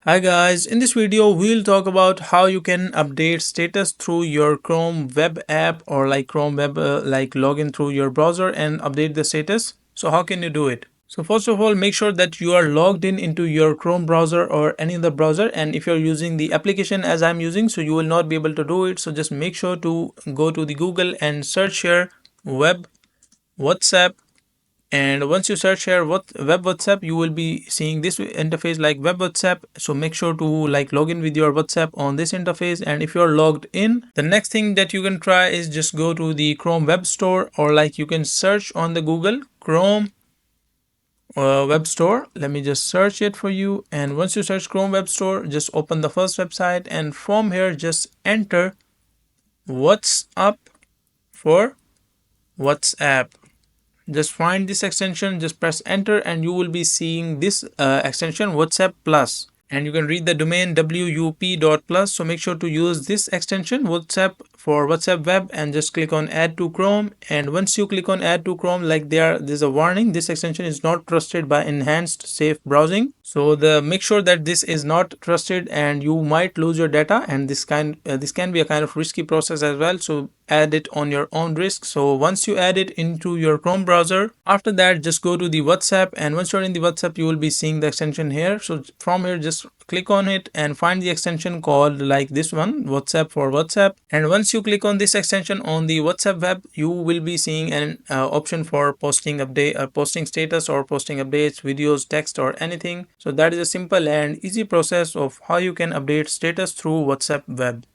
Hi guys, in this video we'll talk about how you can update status through your Chrome web app or like Chrome web like login through your browser and update the status. So how can you do it? So first of all, make sure that you are logged in into your Chrome browser or any other browser, and if you're using the application as I'm using, so you will not be able to do it. So just make sure to go to the Google and search here web WhatsApp, and once you search here what web WhatsApp, you will be seeing this interface like web WhatsApp. So make sure to like log in with your WhatsApp on this interface, and if you're logged in, the next thing that you can try is just go to the Chrome web store, or like you can search on the Google Chrome web store. Let me just search it for you, and once you search Chrome web store, just open the first website, and from here just enter what's up for WhatsApp. Just find this extension, just press enter, and you will be seeing this extension WhatsApp Plus, and you can read the domain wup.plus. So make sure to use this extension WhatsApp for WhatsApp web, and just click on add to Chrome. And once you click on add to Chrome, like there's a warning, this extension is not trusted by enhanced safe browsing. So the make sure that this is not trusted, and you might lose your data, and this can be a kind of risky process as well. So add it on your own risk. So once you add it into your Chrome browser, after that just go to the WhatsApp, and once you're in the WhatsApp, you will be seeing the extension here. So from here just click on it and find the extension called like this one, WhatsApp for WhatsApp. And once you click on this extension on the WhatsApp web, you will be seeing an option for posting update, posting status, or posting updates, videos, text, or anything. So that is a simple and easy process of how you can update status through WhatsApp web.